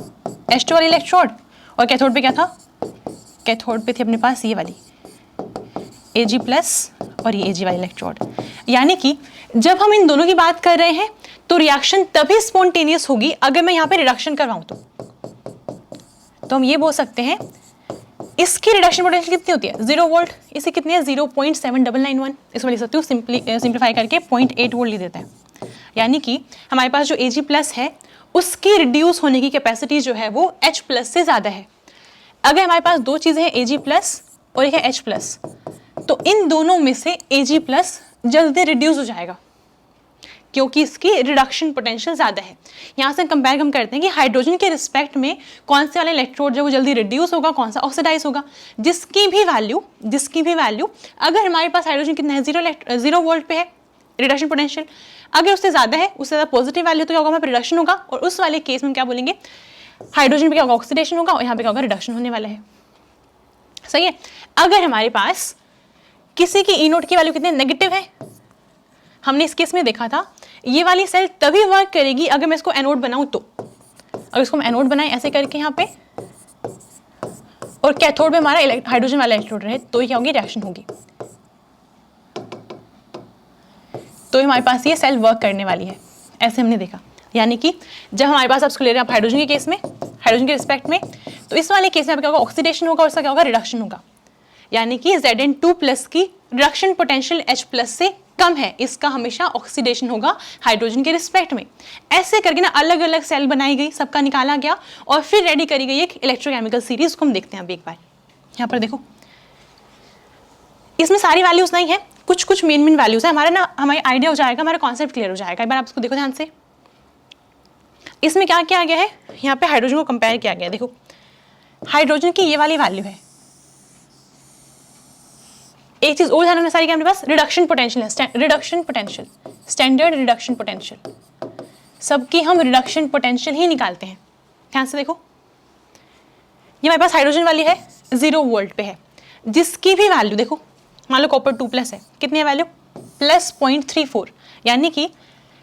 H2 वाली इलेक्ट्रोड, और कैथोड पे क्या था, कैथोड पे थी अपने पास ये वाली Ag प्लस और ये Ag वाली इलेक्ट्रोड। यानी कि जब हम इन दोनों की बात कर रहे हैं तो रिएक्शन तभी स्पॉन्टेनियस होगी अगर मैं यहाँ पे रिडक्शन करवाऊं तो हम ये बोल सकते हैं इसकी रिडक्शन पोटेंशियल कितनी होती है, 0 वोल्ट, इसे कितनी है 0.7991, इसको लिख सकती हूँ सिंप्लीफाई करके 0.8 वोल्ट लिख देते हैं। यानी कि हमारे पास जो Ag प्लस है उसकी रिड्यूस होने की कैपेसिटी जो है वो H प्लस से ज़्यादा है। अगर हमारे पास दो चीज़ें हैं Ag प्लस और एक है H प्लस, तो इन दोनों में से Ag प्लस जल्दी रिड्यूस हो जाएगा क्योंकि इसकी रिडक्शन पोटेंशियल ज़्यादा है। यहाँ से कंपेयर हम करते हैं कि हाइड्रोजन के रिस्पेक्ट में कौन से वाला इलेक्ट्रोड जो वो जल्दी रिड्यूस होगा, कौन सा ऑक्सीडाइज होगा, जिसकी भी वैल्यू अगर हमारे पास हाइड्रोजन कितना है 0 वोल्ट पे है रिडक्शन पोटेंशियल, अगर उससे ज़्यादा है, उससे ज़्यादा पॉजिटिव वैल्यू तो क्या होगा, वहाँ पर रिडक्शन होगा, और उस वाले केस में क्या बोलेंगे, हाइड्रोजन पे क्या होगा, ऑक्सीडेशन होगा, और यहाँ पे क्या होगा, रिडक्शन होने वाला है। सही है। अगर हमारे पास किसी की ई नोट की वैल्यू कितनी नेगेटिव है, हमने इस केस में देखा था ये वाली सेल तभी वर्क करेगी अगर मैं इसको एनोड बनाऊं तो, अगर इसको हम एनोड बनाएं ऐसे करके यहाँ पे और कैथोड में हमारा हाइड्रोजन वाला इलेक्ट्रोड रहे तो क्या होगी, रिएक्शन होगी, तो हमारे पास ये सेल वर्क करने वाली है, ऐसे हमने देखा। यानी कि जब हमारे पास आप इसको ले रहे हैं आप हाइड्रोजन के केस में, हाइड्रोजन के रिस्पेक्ट में, तो इस वाले केस में क्या होगा, ऑक्सीडेशन होगा और इसका क्या होगा, रिडक्शन होगा। यानी कि Zn2 प्लस की रिडक्शन पोटेंशियल H प्लस से कम है, इसका हमेशा ऑक्सीडेशन होगा हाइड्रोजन के रिस्पेक्ट में। ऐसे करके ना अलग अलग सेल बनाई गई, सबका निकाला गया और फिर रेडी करी गई एक इलेक्ट्रोकेमिकल सीरीज को हम देखते हैं अभी एक बार। यहाँ पर देखो इसमें सारी वैल्यूज नहीं है, कुछ कुछ मेन वैल्यूज है, हमारा आइडिया हो जाएगा, हमारा कॉन्सेप्ट क्लियर हो जाएगा। एक बार आप इसको देखो ध्यान से, इसमें क्या किया गया है, यहाँ पे हाइड्रोजन को कंपेयर किया गया। देखो हाइड्रोजन की ये वाली वैल्यू है, एक चीज और ध्यान रखना सारी के हमारे पास रिडक्शन पोटेंशियल है, reduction potential, standard reduction potential, सबकी हम रिडक्शन पोटेंशियल ही निकालते हैं। ध्यान से देखो ये हमारे पास हाइड्रोजन वाली है 0 वोल्ट पे है, जिसकी भी वैल्यू देखो, मान लो कॉपर 2 प्लस है, कितनी है वैल्यू, प्लस 0.34, यानी कि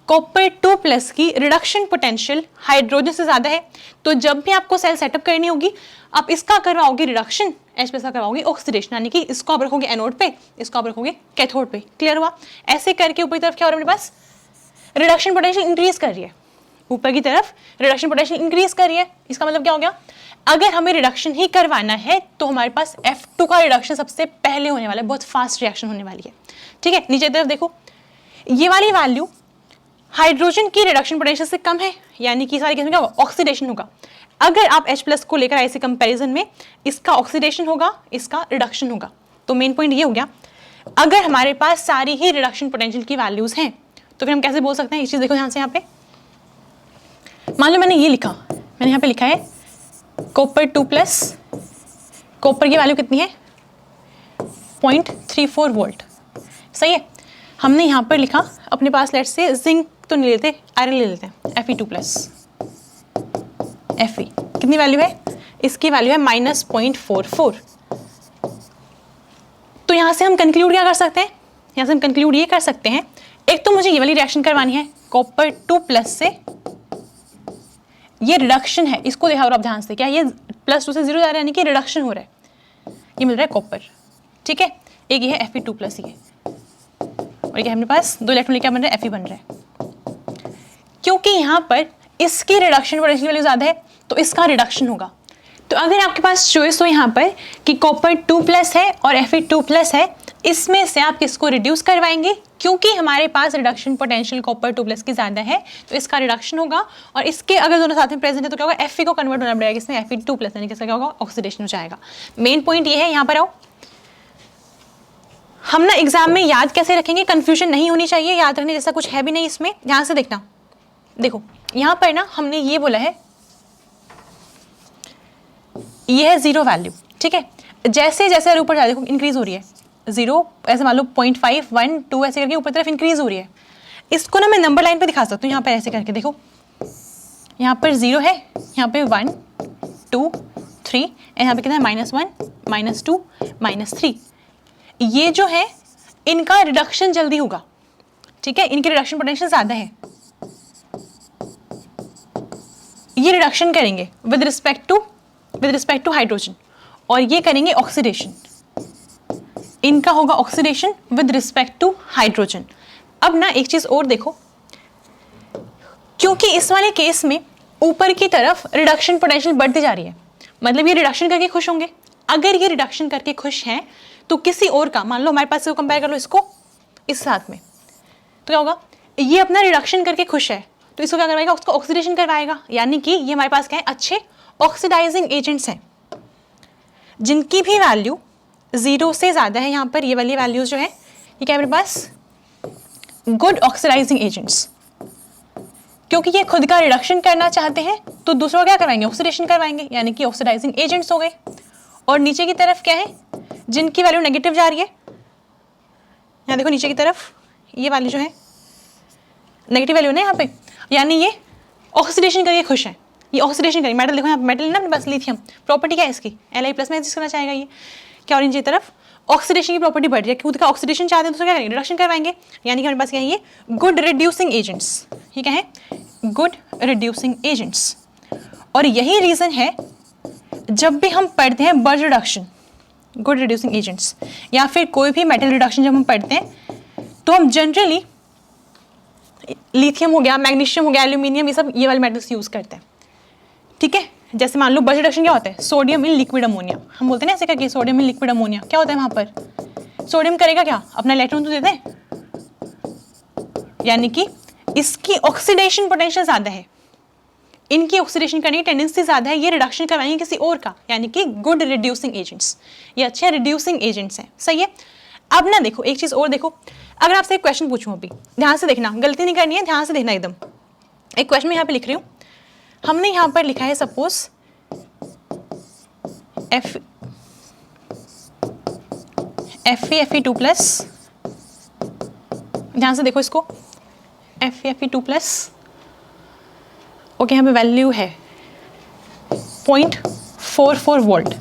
कॉपर 2 प्लस की रिडक्शन पोटेंशियल हाइड्रोजन से ज्यादा है। तो जब भी आपको सेल सेटअप करनी होगी आप इसका करवाओगे रिडक्शन, H प्लस का करवाओगे ऑक्सीडेशन, यानी कि इसको आप रखोगे एनोड पे, इसको आप रखोगे कैथोड पे। क्लियर हुआ। ऐसे करके ऊपर की तरफ क्या हो रहा है अपने पास, रिडक्शन पोटेंशियल इंक्रीज कर रही है, ऊपर की तरफ रिडक्शन पोटेंशियल इंक्रीज कर रही है। इसका मतलब क्या हो गया, अगर हमें रिडक्शन ही करवाना है तो हमारे पास F2 का रिडक्शन सबसे पहले होने वाला है, बहुत फास्ट रिएक्शन होने वाली है। ठीक है, नीचे तरफ देखो ये वाली वैल्यू हाइड्रोजन की रिडक्शन पोटेंशियल से कम है, यानी कि सारे केस में क्या होगा, ऑक्सीडेशन होगा। अगर आप H प्लस को लेकर आए इसे कंपैरिजन में, इसका ऑक्सीडेशन होगा, इसका रिडक्शन होगा। तो मेन पॉइंट ये हो गया, अगर हमारे पास सारी ही रिडक्शन पोटेंशियल की वैल्यूज हैं तो फिर हम कैसे बोल सकते हैं, इस चीज देखो ध्यान से। यहाँ पे मान लो मैंने ये लिखा, मैंने यहाँ पे लिखा है कॉपर 2 प्लस, कॉपर की वैल्यू कितनी है 0.34 वोल्ट। सही है, हमने यहाँ पर लिखा अपने पास लेट्स से जिंक तो नहीं लेते, आयरन ले लेते हैं, Fe2 प्लस, Fe कितनी वैल्यू है, इसकी वैल्यू है -0.44। तो यहाँ से हम कंक्लूड क्या कर सकते हैं, यहाँ से हम कंक्लूड ये कर सकते हैं, एक तो मुझे ये वाली रिएक्शन करवानी है कॉपर 2 प्लस से, ये रिडक्शन है, इसको देखा और आप ध्यान से, क्या ये +2 से 0 जा रहा है, यानी कि रिडक्शन हो रहा है, ये मिल रहा है कॉपर। ठीक है, एक ये है Fe2 प्लस, ये और ये अपने पास 2 इलेक्ट्रॉन क्या बन रहा है, Fe बन रहा है। क्योंकि यहाँ पर इसकी रिडक्शन पोटेंशियल वैल्यू ज़्यादा है तो इसका रिडक्शन होगा। तो अगर आपके पास चॉइस हो यहाँ पर कि कॉपर 2 प्लस है और Fe2 प्लस है, इसमें से आप किसको रिड्यूस करवाएंगे, क्योंकि हमारे पास रिडक्शन पोटेंशियल कॉपर 2 प्लस की ज़्यादा है तो इसका रिडक्शन होगा, और इसके अगर दोनों साथ में प्रेजेंट है तो क्या होगा, Fe को कन्वर्ट होना पड़ेगा, इसमें Fe2 प्लस, यानी कि इसका क्या होगा, ऑक्सीडेशन हो जाएगा। मेन पॉइंट ये है, यहाँ पर आओ, हम ना एग्जाम में याद कैसे रखेंगे, कंफ्यूजन नहीं होनी चाहिए, याद रखने जैसा कुछ है भी नहीं इसमें। ध्यान से देखना, देखो यहाँ पर ना हमने ये बोला है, ये है 0 वैल्यू। ठीक है, जैसे जैसे ऊपर जा देखो इंक्रीज हो रही है, 0 ऐसे मान लो 0.5 1 2 ऐसे करके ऊपर तरफ इंक्रीज हो रही है। इसको ना मैं नंबर लाइन पे दिखा सकती हूँ, यहाँ पर ऐसे करके देखो, यहाँ पर 0 है, यहाँ पे 1 2 -3 यहाँ पे कितना है -1 -2 -3। ये जो है इनका रिडक्शन जल्दी होगा, ठीक है, इनकी रिडक्शन पोटेंशियल ज़्यादा है। ये रिडक्शन करेंगे विद रिस्पेक्ट टू हाइड्रोजन, और ये करेंगे ऑक्सीडेशन, इनका होगा oxidation with respect to hydrogen. अब ना एक चीज़ और देखो, क्योंकि इस वाले केस में ऊपर की तरफ रिडक्शन पोटेंशियल बढ़ती जा रही है, मतलब ये रिडक्शन करके खुश होंगे। अगर ये रिडक्शन करके खुश हैं तो किसी और का, मान लो हमारे पास से कंपेयर कर लो इसको इस साथ में, तो क्या होगा, ये अपना रिडक्शन करके खुश है तो इसको क्या करवाएगा, उसको ऑक्सीडेशन करवाएगा। यानी कि ये हमारे पास क्या है, अच्छे ऑक्सीडाइजिंग एजेंट्स हैं जिनकी भी वैल्यू 0 से ज़्यादा है। यहाँ पर ये वाली वैल्यूज जो है ये क्या है मेरे पास, गुड ऑक्सीडाइजिंग एजेंट्स। क्योंकि ये खुद का रिडक्शन करना चाहते हैं तो दूसरों को क्या करवाएंगे, ऑक्सीडेशन करवाएंगे, यानी कि ऑक्सीडाइजिंग एजेंट्स हो गए। और नीचे की तरफ क्या है, जिनकी वैल्यू नेगेटिव जा रही है, यहाँ देखो नीचे की तरफ ये वाली जो है नेगेटिव वैल्यू है यहाँ पे, यानी ये ऑक्सीडेशन करके खुश है। ये ऑक्सीडेशन करेंगे, मेटल देखो यहाँ पे मेटल ना अपने पास लिथियम, प्रॉपर्टी क्या है इसकी, Li+ में एग्जिस्ट करना चाहेगा ये क्या, और नीचे की तरफ ऑक्सीडेशन की प्रॉपर्टी बढ़ रही है, खुद का ऑक्सीडेशन चाहते हैं तो क्या करेंगे, रिडक्शन करवाएंगे। यानी कि हमारे पास क्या है, ये गुड रिड्यूसिंग एजेंट्स, ये क्या है, गुड रिड्यूसिंग एजेंट्स। और यही रीज़न है जब भी हम पढ़ते हैं बर्ज रिडक्शन, गुड रिड्यूसिंग एजेंट्स, या फिर कोई भी मेटल रिडक्शन जब हम पढ़ते हैं तो हम जनरली लिथियम हो गया, मैग्नीशियम हो गया, एल्यूमिनियम, ये सब ये वाले मेटल्स यूज़ करते हैं, ठीक है। जैसे मान लो बर्ज रिडक्शन क्या होता है, सोडियम इन लिक्विड अमोनिया, हम बोलते हैं ना ऐसे करके, सोडियम इन लिक्विड अमोनिया क्या होता है, वहाँ पर सोडियम करेगा क्या, अपना इलेक्ट्रॉन तो देते हैं, यानी कि इसकी ऑक्सीडेशन पोटेंशियल ज़्यादा है, इनकी ऑक्सीडेशन करने की टेंडेंसी ज़्यादा है, ये रिडक्शन करवाएंगे किसी और का, यानी कि गुड रिड्यूसिंग एजेंट्स, ये अच्छे रिड्यूसिंग एजेंट्स हैं, सही है। अब ना देखो एक चीज़ और देखो, अगर आपसे एक क्वेश्चन पूछूं, अभी ध्यान से देखना, गलती नहीं करनी है, ध्यान से देखना एकदम। एक क्वेश्चन मैं यहाँ पे लिख रही हूँ, हमने यहाँ पर लिखा है सपोज Fe2+, ध्यान से देखो इसको, Fe2+, ओके, यहाँ पे वैल्यू है 0.44 वोल्ट,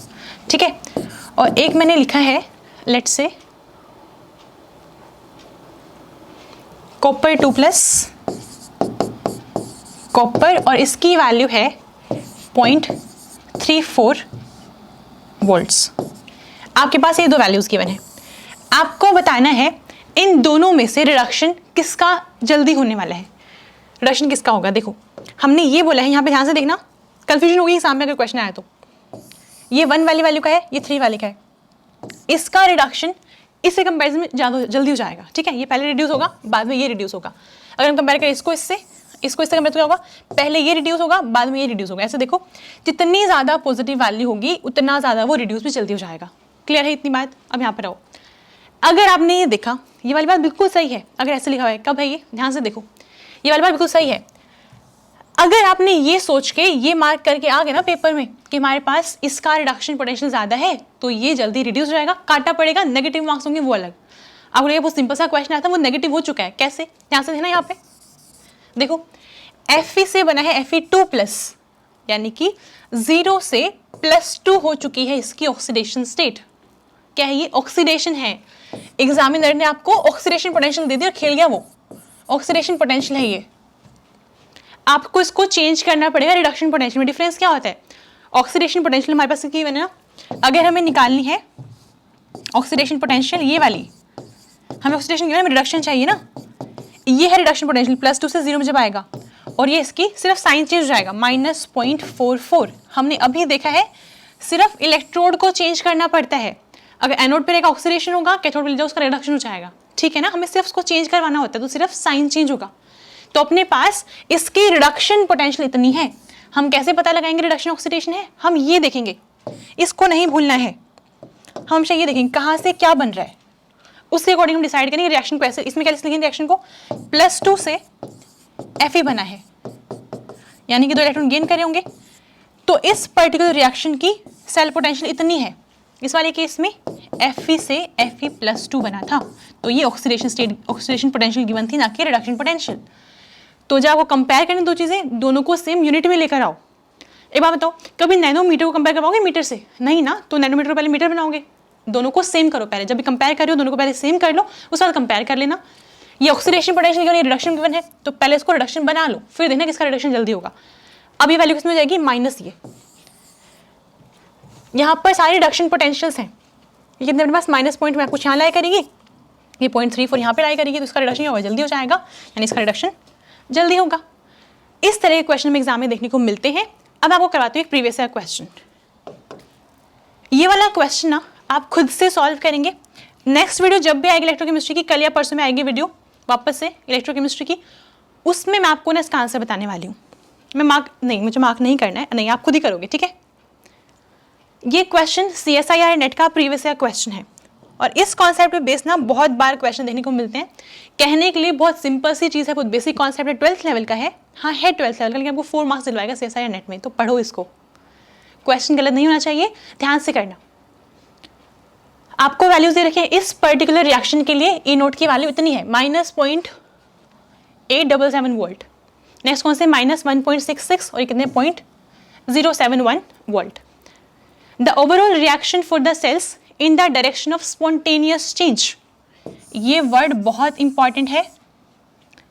ठीक है। और एक मैंने लिखा है लेट्स से कॉपर 2+, कॉपर, और इसकी वैल्यू है 0.34 वोल्ट्स। आपके पास ये दो वैल्यूज गिवन है, आपको बताना है इन दोनों में से रिडक्शन किसका जल्दी होने वाला है, रिडक्शन किसका होगा। देखो हमने ये बोला है, यहाँ पे ध्यान से देखना, कंफ्यूजन होगी सामने अगर क्वेश्चन आया तो, ये 1 वाली वैल्यू का है, ये 3 वाली का है, इसका रिडक्शन इससे कंपेरिजन में ज़्यादा जल्दी हो जाएगा, ठीक है। ये पहले रिड्यूस होगा, बाद में ये रिड्यूस होगा। अगर हम कंपेयर करें इसको इससे कंपेयर तो क्या होगा, पहले ये रिड्यूस होगा, बाद में ये रिड्यूस होगा। ऐसे देखो जितनी ज़्यादा पॉजिटिव वैल्यू होगी उतना ज़्यादा वो रिड्यूस भी जल्दी हो जाएगा। क्लियर है इतनी बात। अब यहाँ पर आओ, अगर आपने ये देखा, ये वाली बात बिल्कुल सही है, अगर ऐसे लिखा हुआ है, कब है ये, ध्यान से देखो, ये वाली बात बिल्कुल सही है। अगर आपने ये सोच के ये मार्क करके आ गए ना पेपर में कि हमारे पास इसका रिडक्शन पोटेंशियल ज़्यादा है तो ये जल्दी रिड्यूस हो जाएगा, काटना पड़ेगा, नेगेटिव मार्क्स होंगे वो अलग। आपको ये बहुत सिंपल सा क्वेश्चन आया था, वो नेगेटिव हो चुका है, कैसे, ध्यान से देखना यहाँ पे देखो, Fe से बना है Fe2+, यानी कि 0 से +2 हो चुकी है इसकी ऑक्सीडेशन स्टेट। क्या है ये, ऑक्सीडेशन है। एग्जामिनर ने आपको ऑक्सीडेशन पोटेंशियल दे दिया और खेल गया, वो ऑक्सीडेशन पोटेंशियल है ये। आपको इसको चेंज करना पड़ेगा रिडक्शन पोटेंशियल में। डिफरेंस क्या होता है, ऑक्सीडेशन पोटेंशियल हमारे पास की बने ना, अगर हमें निकालनी है ऑक्सीडेशन पोटेंशियल, ये वाली हमें ऑक्सीडेशन की रिडक्शन चाहिए ना, ये है रिडक्शन पोटेंशियल, +2 से 0 में जब आएगा, और ये इसकी सिर्फ साइन चेंज हो जाएगा, -0.44। हमने अभी देखा है सिर्फ इलेक्ट्रोड को चेंज करना पड़ता है, अगर एनोड पे रहेगा ऑक्सीडेशन होगा, कैथोड पे ले जाओ उसका रिडक्शन हो जाएगा, ठीक है ना। हमें सिर्फ उसको चेंज करवाना होता है तो सिर्फ साइन चेंज होगा। तो अपने पास इसकी रिडक्शन पोटेंशियल इतनी है, हम कैसे पता लगाएंगे रिडक्शन ऑक्सीडेशन है, हम ये देखेंगे, इसको नहीं भूलना है, हम हमेशा ये देखेंगे कहाँ से क्या बन रहा है, उसके अकॉर्डिंग हम डिसाइड करेंगे रिएक्शन को। ऐसे इसमें क्या लिखेंगे रिएक्शन को, +2 से Fe बना है, यानी कि 2 इलेक्ट्रॉन गेन करे होंगे, तो इस पर्टिकुलर रिएक्शन की सेल पोटेंशियल इतनी है। इस वाले केस में Fe से Fe+2 बना था, तो ये oxidation state, oxidation potential given थी, ना कि रिडक्शन पोटेंशियल। तो जब आपको कंपेयर करें दो चीज़ें, दोनों को सेम यूनिट में लेकर आओ, एक बात बताओ, कभी नैनोमीटर को कंपेयर करवाओगे मीटर से? नहीं ना, तो नैनोमीटर को पहले मीटर बनाओगे। दोनों को सेम करो पहले, जब भी कंपेयर कर रहे हो दोनों को पहले सेम कर लो, उसके बाद कंपेयर कर लेना। ये ऑक्सीडेशन पोटेंशियल गिवन, ये रिडक्शन गिवन है, तो पहले इसको रिडक्शन बना लो, फिर देखना किसका रिडक्शन जल्दी होगा। अब ये वैल्यू किसमें हो जाएगी? माइनस ये। यहाँ पर सारे रिडक्शन पोटेंशियल्स हैं, ये कितने अपने पास माइनस पॉइंट में कुछ यहाँ लाया करेगी, ये 0.34 यहाँ पे लाया करेगी, तो इसका रिडक्शन होगा जल्दी हो जाएगा, यानी इसका रिडक्शन जल्दी होगा। इस तरह के क्वेश्चन में एग्जाम में देखने को मिलते हैं। अब आपको करवाती हूँ एक प्रीवियस ईयर क्वेश्चन। ये वाला क्वेश्चन ना आप खुद से सॉल्व करेंगे। नेक्स्ट वीडियो जब भी आएगी इलेक्ट्रोकेमिस्ट्री की, कल या परसों में आएगी वीडियो वापस से इलेक्ट्रोकेमिस्ट्री की, उसमें मैं आपको ना इसका आंसर बताने वाली हूँ। मैं मुझे मार्क नहीं करना है, नहीं आप खुद ही करोगे, ठीक है। ये क्वेश्चन CSIR नेट का प्रीवियस ईयर क्वेश्चन है और इस कॉन्सेप्ट पे बेस ना बहुत बार क्वेश्चन देखने को मिलते हैं। कहने के लिए बहुत सिंपल सी चीज़ है, बहुत बेसिक कॉन्सेप्ट है, 12th लेवल का है। हाँ है 12th लेवल का, लेकिन आपको 4 मार्क्स दिलवाएगा CSIR नेट में, तो पढ़ो इसको। क्वेश्चन गलत नहीं होना चाहिए, ध्यान से करना। आपको वैल्यूज दे रखे हैं इस पर्टिकुलर रिएक्शन के लिए, ई नोट की वैल्यू इतनी है -0.877 वोल्ट। नेक्स्ट कौन से? -1.66 और ये कितने? 0.071 volt. The overall reaction for the cells in the direction of spontaneous change. ये वर्ड बहुत इंपॉर्टेंट है,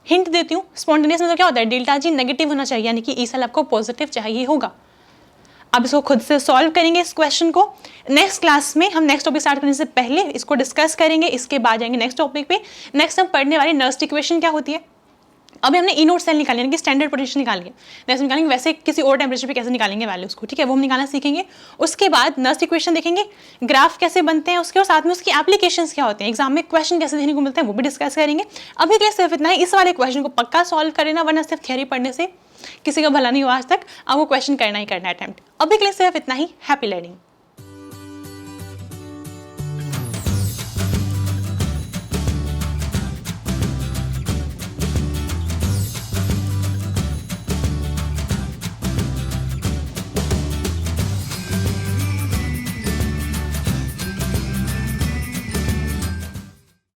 हिंट देती हूँ। स्पॉन्टेनियस मतलब क्या होता है? डेल्टा जी नेगेटिव होना चाहिए, यानी कि ई सेल आपको पॉजिटिव चाहिए होगा। अब इसको खुद से सॉल्व करेंगे इस क्वेश्चन को। नेक्स्ट क्लास में हम नेक्स्ट टॉपिक स्टार्ट करने से पहले इसको डिस्कस करेंगे, इसके बाद जाएंगे नेक्स्ट टॉपिक पे। नेक्स्ट हम पढ़ने वाले नर्स्ट इक्वेशन क्या होती है। अभी हमने ई नोट सेल निकाली, यानी कि स्टैंडर्ड पोटेंशियल निकाली है। नेक्स्ट निकालेंगे वैसे किसी और टेम्परेचर पे कैसे निकालेंगे वैल्यूज को, ठीक है, वो हम निकालना सीखेंगे। उसके बाद नर्स्ट इक्वेशन देखेंगे, ग्राफ कैसे बनते हैं उसके, और साथ में उसकी एप्लीकेशंस क्या होते हैं, एग्जाम में क्वेश्चन कैसे देखने को मिलते हैं वो भी डिस्कस करेंगे। अभी के लिए सिर्फ इतना ही, इस वाले क्वेश्चन को पक्का सॉल्व करना, वरना सिर्फ थियरी पढ़ने से किसी का भला नहीं हुआ आज तक। आपको क्वेश्चन करना ही करना है अटेम्प्ट। अभी के लिए सिर्फ इतना ही। Happy learning.